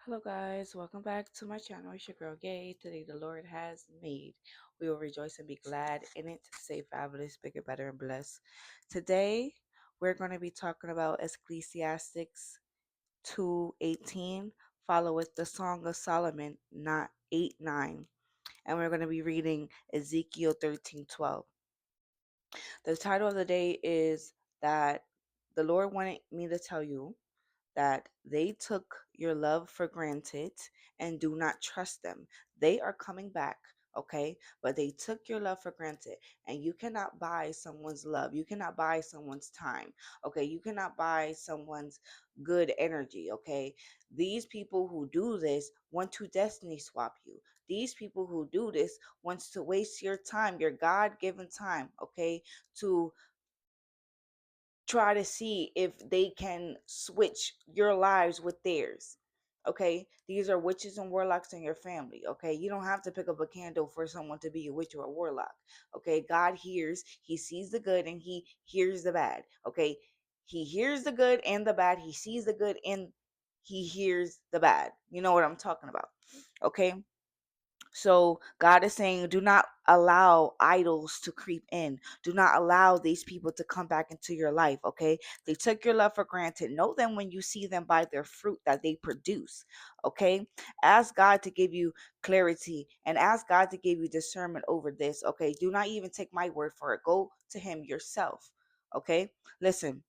Hello guys, welcome back to my channel. It's your girl Gay. Today the Lord has made. We will rejoice and be glad in it. Say fabulous, bigger, better, and blessed. Today we're going to be talking about Ecclesiastics 2:18. Follow with the Song of Solomon, not 8:9. And we're going to be reading Ezekiel 13:12. The title of the day is that the Lord wanted me to tell you that they took your love for granted and do not trust them. They are coming back, okay? But they took your love for granted, and you cannot buy someone's love. You cannot buy someone's time, okay? You cannot buy someone's good energy, okay? These people who do this want to destiny swap you. These people who do this wants to waste your time, your God-given time, okay? To try to see if they can switch your lives with theirs. Okay, these are witches and warlocks in your family. Okay, you don't have to pick up a candle for someone to be a witch or a warlock. Okay, God hears, He sees the good and He hears the bad. Okay, He hears the good and the bad, He sees the good and He hears the bad. You know what I'm talking about. Okay, so God is saying, do not allow idols to creep in. Do not allow these people to come back into your life. Okay. They took your love for granted. Know them when you see them by their fruit that they produce. Okay. Ask God to give you clarity and ask God to give you discernment over this. Okay. Do not even take my word for it. Go to Him yourself. Okay. Listen.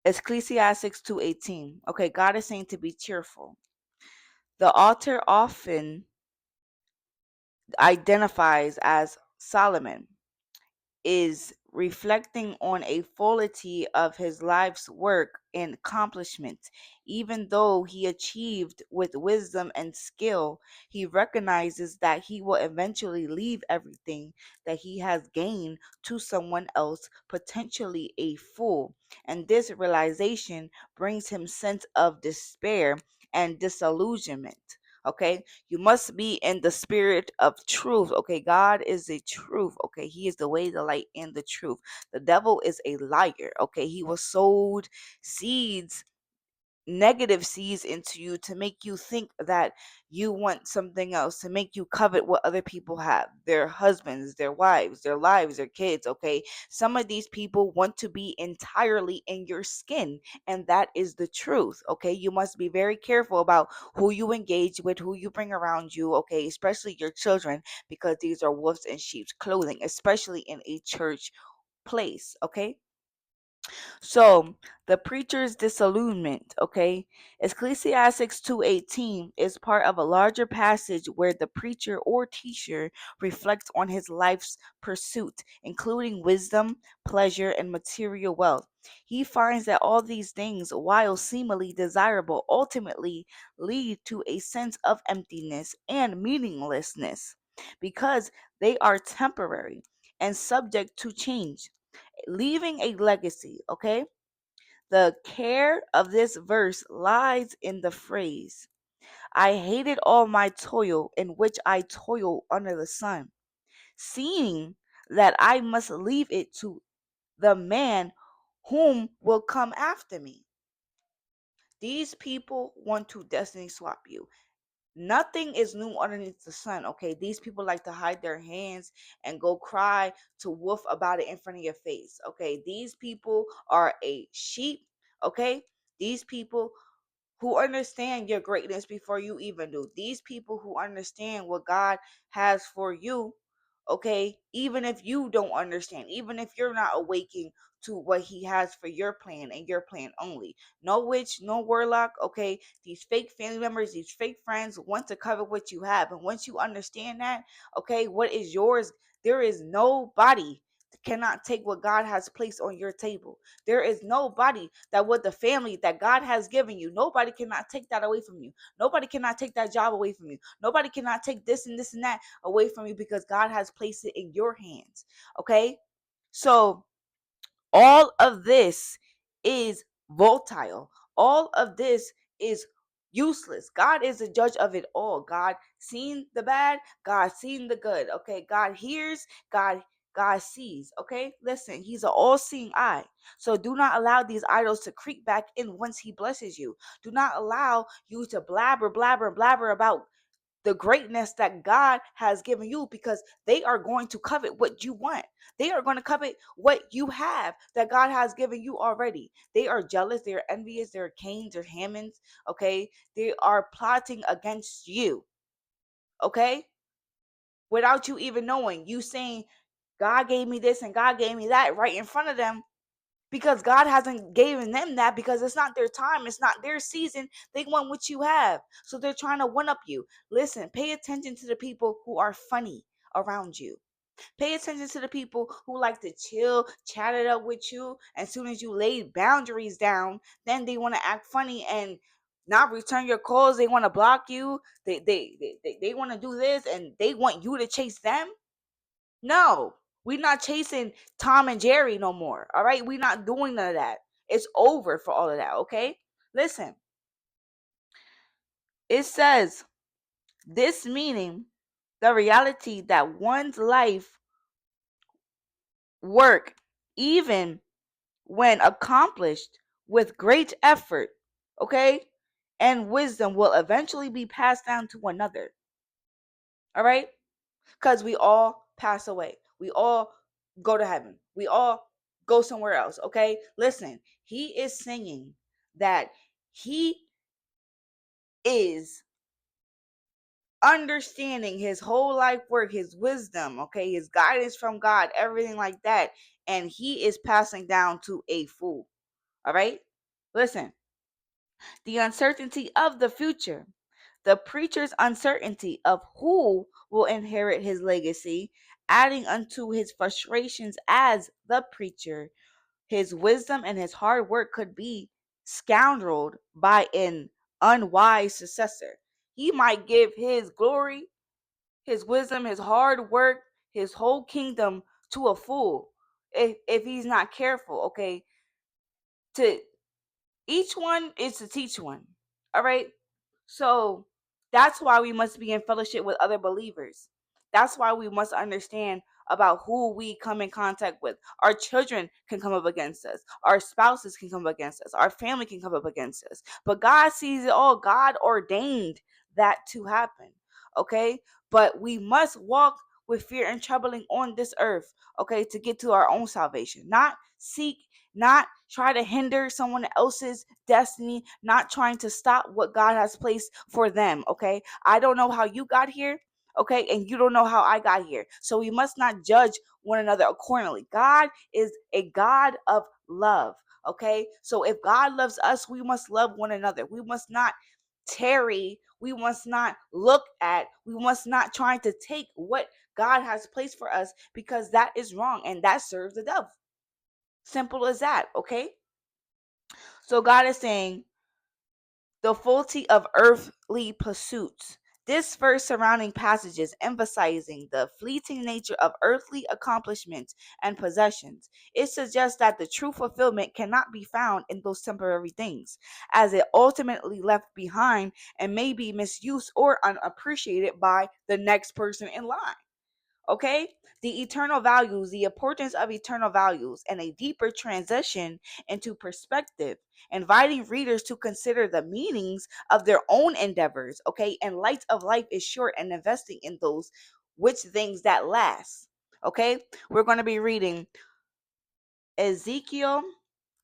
Ecclesiastics 2:18. Okay. God is saying to be cheerful. The author often identifies as Solomon is reflecting on a fullity of his life's work and accomplishment. Even though he achieved with wisdom and skill, he recognizes that he will eventually leave everything that he has gained to someone else, potentially a fool. And this realization brings him sense of despair and disillusionment. Okay, you must be in the spirit of truth. Okay, God is the truth. Okay, He is the way, the light, and the truth. The devil is a liar. Okay, he was sowed seeds, negative seeds into you to make you think that you want something else, to make you covet what other people have, their husbands, their wives, their lives, their kids. Okay, some of these people want to be entirely in your skin, and that is the truth. Okay, you must be very careful about who you engage with, who you bring around you. Okay, especially your children, because these are wolves in sheep's clothing, especially in a church place. Okay, so the preacher's disillusionment, okay? Ecclesiastes 2:18 is part of a larger passage where the preacher or teacher reflects on his life's pursuit, including wisdom, pleasure, and material wealth. He finds that all these things, while seemingly desirable, ultimately lead to a sense of emptiness and meaninglessness because they are temporary and subject to change, leaving a legacy. Okay, the care of this verse lies in the phrase, I hated all my toil in which I toil under the sun, seeing that I must leave it to the man whom will come after me. These people want to destiny swap you. Nothing is new underneath the sun. Okay, these people like to hide their hands and go cry to wolf about it in front of your face. Okay, these people are a sheep. Okay, these people who understand your greatness before you even do. These people who understand what God has for you, okay, even if you don't understand, even if you're not awaking to what He has for your plan and your plan only. No witch, no warlock, okay? These fake family members, these fake friends want to cover what you have. And once you understand that, okay, what is yours, there is nobody that cannot take what God has placed on your table. There is nobody that with the family that God has given you, nobody cannot take that away from you. Nobody cannot take that job away from you. Nobody cannot take this and that away from you because God has placed it in your hands. Okay? So all of this is volatile. All of this is useless. God is the judge of it all. God seen the bad, God seen the good. Okay? God hears, God God sees. Okay, listen, He's an all-seeing eye. So do not allow these idols to creep back in once He blesses you. Do not allow you to blabber about the greatness that God has given you, because they are going to covet what you want. They are going to covet what you have that God has given you already. They are jealous, they're envious, they're Cains, they're Hammonds, okay? They are plotting against you, okay? Without you even knowing, you saying, God gave me this and God gave me that right in front of them, because God hasn't given them that, because it's not their time, it's not their season. They want what you have, so they're trying to one up you. Listen, pay attention to the people who are funny around you. Pay attention to the people who like to chill, chat it up with you. As soon as you lay boundaries down, then they want to act funny and not return your calls. They want to block you. They want to do this, and they want you to chase them. No, we're not chasing Tom and Jerry no more. All right, we're not doing none of that. It's over for all of that. Okay, listen. It says this, meaning the reality that one's life work, even when accomplished with great effort, okay, and wisdom, will eventually be passed down to another. All right, because we all pass away. We all go to heaven. We all go somewhere else. Okay, listen. He is saying that he is understanding his whole life work, his wisdom, okay, his guidance from God, everything like that, and he is passing down to a fool. All right, listen. The uncertainty of the future, the preacher's uncertainty of who will inherit his legacy, adding unto his frustrations as the preacher, his wisdom and his hard work could be scoundreled by an unwise successor. He might give his glory, his wisdom, his hard work, his whole kingdom to a fool if he's not careful, okay? To each one is to teach one. All right. So that's why we must be in fellowship with other believers. That's why we must understand about who we come in contact with. Our children can come up against us. Our spouses can come up against us. Our family can come up against us. But God sees it all. God ordained that to happen. Okay. But we must walk with fear and trembling on this earth, okay, to get to our own salvation. Not seek, not try to hinder someone else's destiny, not trying to stop what God has placed for them, okay? I don't know how you got here, okay? And you don't know how I got here. So we must not judge one another accordingly. God is a God of love, okay? So if God loves us, we must love one another. We must not tarry, we must not look at, we must not try to take what God has placed for us, because that is wrong and that serves the devil. Simple as that, okay? So God is saying the futility of earthly pursuits. This verse surrounding passages emphasizing the fleeting nature of earthly accomplishments and possessions. It suggests that the true fulfillment cannot be found in those temporary things, as it ultimately left behind and may be misused or unappreciated by the next person in line. Okay, the eternal values, the importance of eternal values, and a deeper transition into perspective, inviting readers to consider the meanings of their own endeavors. Okay, and light of life is short, and investing in those which things that last. Okay, we're going to be reading Ezekiel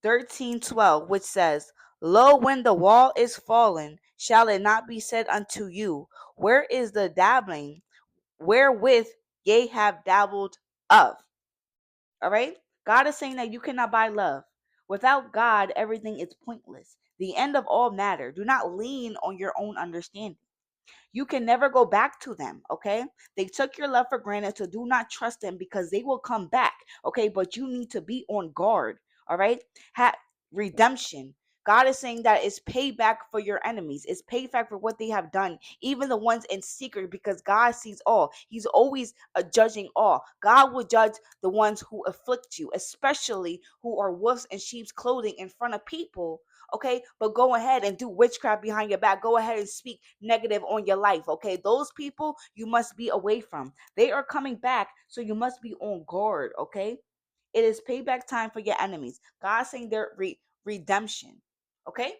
13:12, which says, Lo, when the wall is fallen, shall it not be said unto you, where is the dabbling wherewith ye have dabbled of? All right. God is saying that you cannot buy love. Without God, everything is pointless. The end of all matter. Do not lean on your own understanding. You can never go back to them, okay? They took your love for granted, so do not trust them, because they will come back, okay? But you need to be on guard, all right? Redemption. God is saying that it's payback for your enemies. It's payback for what they have done, even the ones in secret, because God sees all. He's always judging all. God will judge the ones who afflict you, especially who are wolves in sheep's clothing in front of people, okay? But go ahead and do witchcraft behind your back. Go ahead and speak negative on your life, okay? Those people you must be away from. They are coming back, so you must be on guard, okay? It is payback time for your enemies. God saying their redemption, okay?